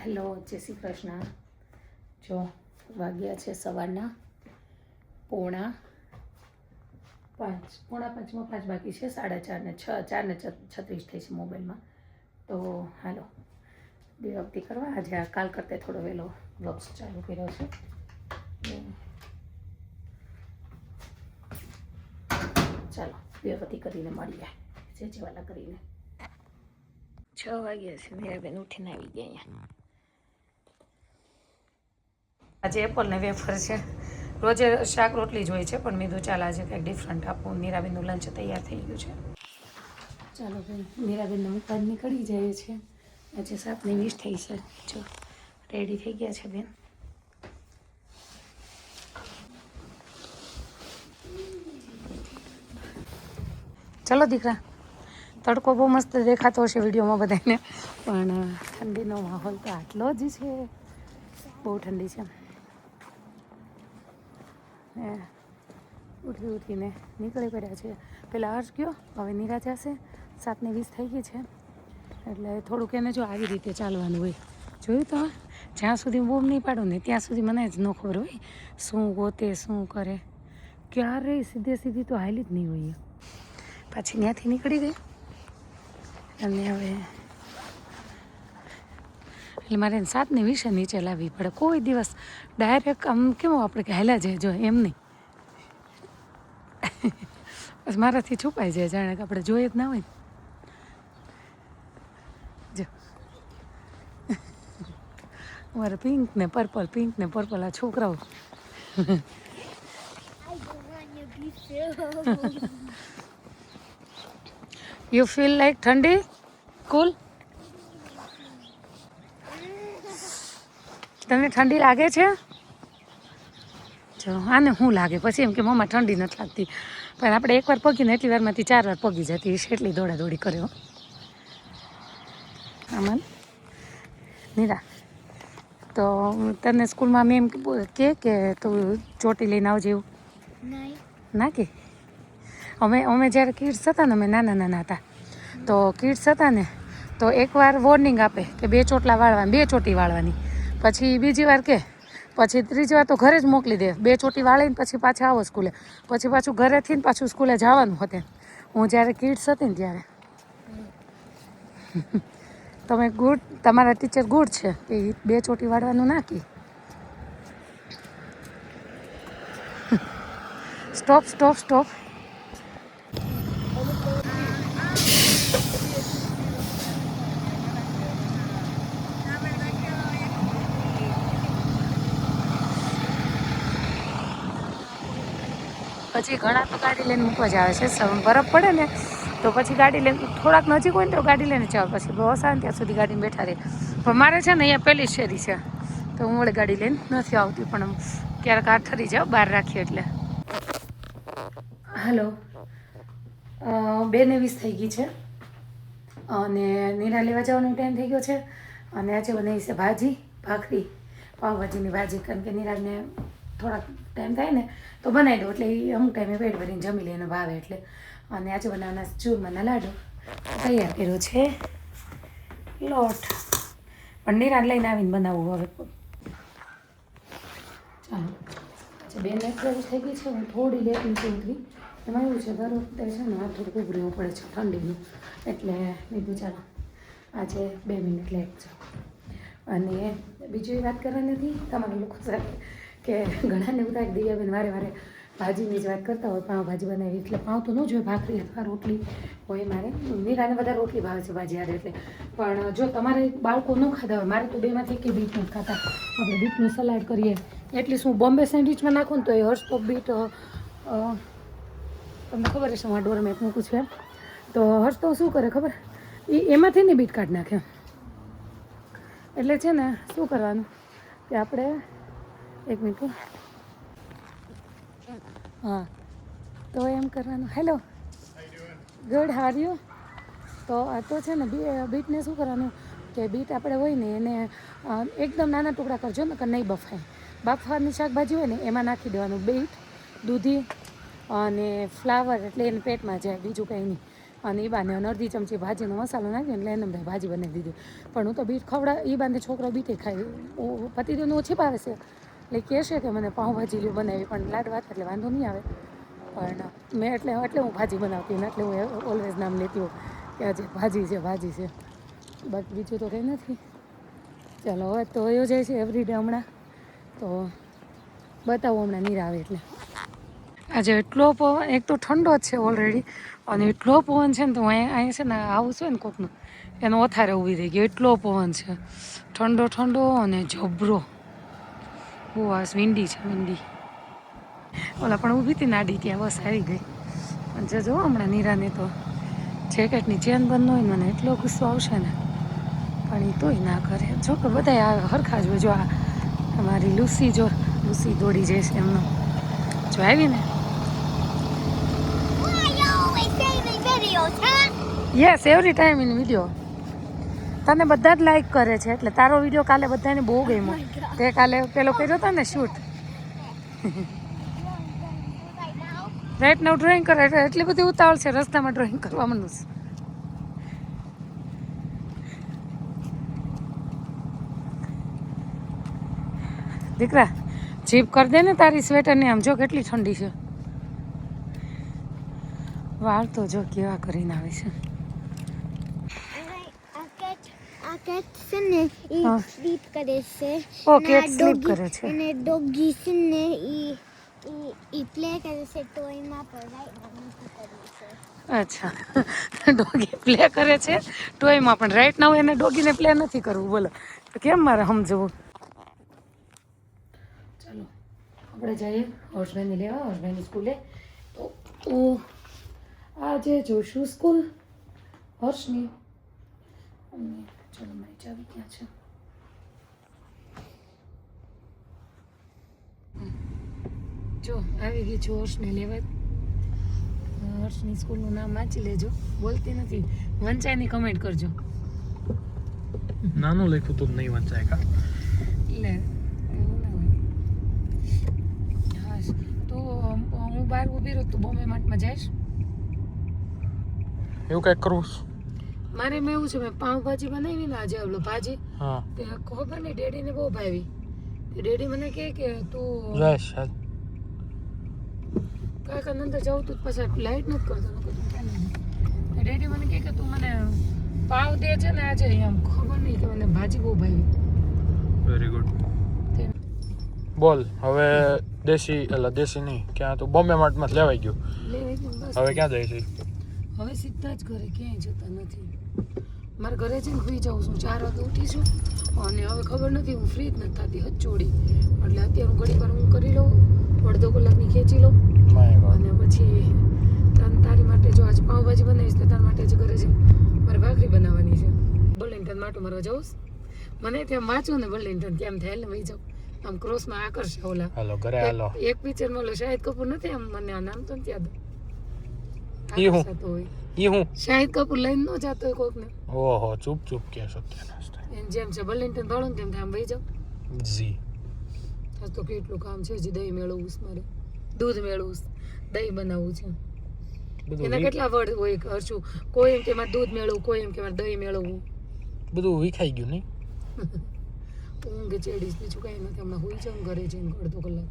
Hello, જય શ્રી કૃષ્ણ. જો વાગ્યા છે સવારના 4:45. 4:45માં 5 બાકી છે, 4:30 ને 4:36 થઈ છે મોબાઈલમાં. તો હાલો દેવભક્તિ કરવા. આજે આ કાલ કરતાં થોડો વહેલો વ્લોગ્સ ચાલુ કર્યો છે. ચાલો દેવભક્તિ કરીને મળીએ જે જેવાલા કરીને. 6 વાગ્યા છે. મીરાબેન ઉઠીને આવી ગયા અહીંયા. આજે એપલ ને વેફર છે. રોજે શાક રોટલી જ હોય છે, પણ મેં તો ચાલ આજે કંઈક ડિફરન્ટ આપું. મીરાબેનનું લંચ તૈયાર થઈ ગયું છે. ચાલો બેન, મીરાબેનને મૂકવા નીકળી જાય છે. આજે 7:20 થઈ છે. જો રેડી થઈ ગયા છે બેન. ચલો દીકરા, તડકો બહુ મસ્ત દેખાતો હશે વિડીયોમાં બધાને, પણ ઠંડીનો માહોલ તો આટલો જ છે. બહુ ઠંડી છે. ઉઠીને નીકળી પડ્યા છે. પેલા હર્ષ ગયો, હવે નીરા જશે. 7:20 થઈ ગઈ છે, એટલે થોડુંક એને જો આવી રીતે ચાલવાનું હોય. જોયું તો જ્યાં સુધી બૂમ નહીં પાડું ને ત્યાં સુધી મને જ ન ખબર હોય શું ગોતે શું કરે. ક્યારેય સીધી તો હાલી જ નહીં હોય. પાછી ત્યાંથી નીકળી ગઈ અને હવે એટલે મારે 7:20 નીચે લાવવી પડે. કોઈ દિવસ ડાયરેક્ટ આમ કેવું આપણે કે હાલ્યા જાય જો એમ નહીં. બસ મારાથી છુપાઈ જાય, જાણે કે આપણે જોઈએ જ ના હોય. જો મારે પિંક ને પર્પલ આ છોકરાઓ. યુ ફીલ લાઈક ઠંડી કુલ? તમને ઠંડી લાગે છે? જો આને શું લાગે પછી એમ કે મમ્મા ઠંડી નથી લાગતી, પણ આપણે એકવાર પગીને એટલી વારમાંથી 4 વાર પગી જતી છે. એટલી દોડાદોડી કર્યો આમાં નીરા. તો તને સ્કૂલમાં મેમ કે તું ચોટી લઈને આવજે એવું ના કે? અમે જ્યારે કિડ્સ હતા ને, અમે નાના હતા તો કિડ્સ હતા ને તો એકવાર વોર્નિંગ આપે કે 2 ચોટલા વાળવાની, 2 ચોટી વાળવાની. પછી બીજી વાર કે, પછી ત્રીજી વાર તો ઘરે જ મોકલી દે. 2 ચોટી વાળીને પછી પાછા આવો સ્કૂલે. પછી પાછું ઘરેથી ને પાછું સ્કૂલે જવાનું હતું. હું જ્યારે કિડ્સ હતી ને ત્યારે. તમે ગુડ, તમારા ટીચર ગુડ છે કે 2 ચોટી વાળવાનું ના કે. સ્ટોપ. પછી ઘણા તો ગાડી લઈને મૂકવા જ આવે છે. બરફ પડે ને તો પછી ગાડી લઈને થોડાક નજીક હોય ને તો ગાડી લઈને જાવ. પછી બસ આવે ને ત્યાં સુધી ગાડીને બેઠા રહે. પણ મારે છે ને અહીંયા પહેલી શેરી છે તો હું વળી ગાડી લઈને નથી આવતી, પણ ક્યારેક હાથ ઠરી જાવ બહાર રાખીએ એટલે. હાલો, 2:20 થઈ ગઈ છે અને નીરા લેવા જવાનો ટાઈમ થઈ ગયો છે. અને આજે બનાવી છે ભાખરી, પાવભાજીની ભાજી. કારણ કે નીરાને થોડાક ટાઈમ થાય ને તો બનાવી દઉં, એટલે એ અમુક ટાઈમે પેટ ભરીને જમી લે એને ભાવે એટલે. અને આજે બનાવવાના ચૂરમાના લાડુ. તૈયાર કર્યો છે લોટ, પણ નીરાને લઈને આવીને બનાવવું હવે. ચાલો, આજે 2:21 થઈ ગઈ છે. હું થોડી લેટ નીચે ઉતરી. એમાં એવું છે દર વખતે છે ને આ થોડુંક ઉભું રહેવું પડે છે ઠંડીનું, એટલે કીધું ચાલો આજે 2 મિનિટ લેટ છે. અને બીજી વાત કરવાની હતી તમારા લોકો સાથે કે ઘણાને એવું થાય કે દિવ્યાબેન વારે ભાજીની જ વાત કરતા હોય. પાઉંભાજી બનાવી એટલે પાઉં તો ન જોઈએ, ભાખરી અથવા રોટલી હોય મારે. નીરાને બધા રોટલી ભાવે છે ભાજી હારે એટલે. પણ જો તમારે બાળકો ન ખાતા હોય, મારે તો 2માંથી એક બીટ નથી ખાતા. આપણે બીટનું સલાડ કરીએ એટલે શું બોમ્બે સેન્ડવિચમાં નાખું ને તો એ હર્ષ તો બીટ, તમને ખબર હશે હું ડોરમેટ મૂકું છું એમ, તો હર્ષ તો શું કરે ખબર, એમાંથી ને બીટ કાઢી નાખે. એટલે છે ને શું કરવાનું કે આપણે 1 મિનિટ, હા, તો એમ કરવાનું. Hello, good, how are you? તો આ તો છે ને બીટને શું કરવાનું કે બીટ આપણે હોય ને એને એકદમ નાના ટુકડા કરજો ને કે નહીં બફાય. બાફવાની શાકભાજી હોય ને એમાં નાખી દેવાનું બીટ, દૂધી અને ફ્લાવર, એટલે એને પેટમાં જાય, બીજું કંઈ નહીં. અને એ બાને અડધી ચમચી ભાજીનો મસાલો નાખ્યો એટલે એને ભાઈ ભાજી બનાવી દીધી. પણ હું તો બીટ એ બાંધે છોકરો બીટે ખાય. પતિદેવને ઓછી ભાવે છે એટલે કહેશે કે મને પાઉંભાજી લ્યો બનાવી, પણ લાડવા એટલે વાંધો નહીં આવે. પણ મેં એટલે હું ભાજી બનાવતી ને એટલે હું ઓલવેઝ નામ લેતી હોઉં કે આજે ભાજી છે બટ બીજું તો કંઈ નથી. ચાલો હવે તો વયો જાય છે એવરીડે હમણાં, તો બતાવું હમણાં નીરા આવે એટલે. આજે એટલો પવન, એક તો ઠંડો જ છે ઓલરેડી, અને એટલો પવન છે ને તો અહીં છે ને આવું છે ને કોકનું એનો ઓથારે ઊભી થઈ ગયો, એટલો પવન છે ઠંડો અને જબરો. બહુ આ વિંડી છે વિંડી. ઓલા પણ ઊભી હતી નાડી ત્યાં બસ આવી ગઈ. પણ જો હમણાં નીરાને તો જેકેટની ચેન બંધ હોય મને એટલો ગુસ્સો આવશે ને, પણ એ તોય ના કરે. જો કે બધા હરખા જ હોય. જો આ અમારી લુસી દોડી જાય છે એમનો, જો આવી ને. Yes, every time in video. તને બધા જ લાઈક કરે છે એટલે તારો વિડીયો કાલે બધાને બહુ ગમ્યો. તે કાલે પેલો કર્યો હતો ને શૂટ. રાઈટ નાઉ ડ્રોઈંગ કરે એટલી બધી ઉતાવળ છે, રસ્તામાં ડ્રોઈંગ કરવા માંડું છે. દીકરા જીપ કરી દે ને તારી સ્વેટરને, આમ જો કેટલી ઠંડી છે. વાળ તો જો કેવા કરીને આવે છે. સ્લીપ કરે છે. ઓ કેટ સ્લીપ કરે છે. અને ડોગી છે ને ઈ પ્લે કરે છે ટોયમાં પર અચ્છા, ડોગી પ્લે કરે છે ટોયમાં, પણ રાઈટ નાઉ એને ડોગીને પ્લે નથી કરવું. બોલો તો કેમ મારે સમજવું. ચાલો આપણે જઈએ હર્ષભાઈને લેવા, હર્ષભાઈની સ્કૂલે. તો હું આજે જોઈશું સ્કૂલ હર્ષની. અને ચાલો મારી ચાવી ક્યાં છે? જો આવી ગઈ છું હર્ષને લેવા. હર્ષની સ્કૂલનું નામ વાંચી લેજો, બોલતી નથી, વંચાયની કમેન્ટ કરજો. નાનું લખ્યું તો નહીં વંચાય કા લે એવું ના હોય. હા તો હું બહાર ઊભી રહું, તું બોમ્બે માર્ટમાં જઈશ. એવું કંઈક કરવું મારે મેં એવું છે, મેં પાઉંભાજી બનાવી ને આજે ઓલો ભાજી, હા તે ખબર નહીં ડેડીને બહુ ભાવી. ડેડી મને કહે કે તું જઈશ કાકા અંદર જાઉં તું પછી લાઈટ નથી કરતો. ડેડી મને કહે કે તું મને પાવ દે છે ને આજે, એમ ખબર નહીં કે મને ભાજી બહુ ભાવી. Very good. બોલ હવે દેશી નહીં, ક્યાં તો બોમ્બે માર્ટમાં લેવાઈ ગયું. લેવાઈ ગયું બસ. હવે ક્યાં જાય છે? હવે સીધા જ ઘરે, ક્યાંય જતા નથી. મારે ઘરે જઈને સુઈ જાઉં છું, 4 વાગે ઉઠીશું. અને હવે ખબર નથી, હું ફ્રી જ નથી થતી હચોડી. એટલે અત્યારે હું ઘડી વાર હું કરી લઉં, અડધો કલાકની ખેંચી લઉં. અને પછી તારી માટે જો આજે પાઉંભાજી બનાવીશ તો તારા માટે જ ઘરે જઈને મારે ભાખરી બનાવવાની છે. બર્લિંગ્ટન માટું મારવા જાઉં. મને ત્યાં વાંચું ને બર્લિંગ્ટન કેમ થાય એટલે વહી જાઉં. આમ ક્રોસમાં આકર્ષે ઓલા. હાલો ઘરે હાલો. એક પિક્ચરમાં ઓલો શાહિદ કપૂર નથી, આમ મને આ નામ તો નથી યાદ. ઈ હું શાહિદ કપૂર લઈને ન જતો હોય કોકને. ઓહો, ચૂપ કે સત્યાનાશ. એમ જેમ છે બર્લિંગ્ટન ભાડું ને તેમ આમ વહી જાઉં. જી આજ તો કેટલું કામ છે, હજી દહીં મેળવવું છે મારે, દૂધ મેળવવું છે, દહીં બનાવવું છે. એના કેટલા વર્ડ હોય હર્ષું? કોઈ એમ કે મારે દૂધ મેળવવું, કોઈ એમ કે મારે દહીં મેળવવું. બધું વિખાઈ ગયું નહીં. ઊંઘ ચેડીશ, બીજું કાંઈ નથી. હમણાં હોઈ જાઉં ઘરે જઈને અડધો કલાક.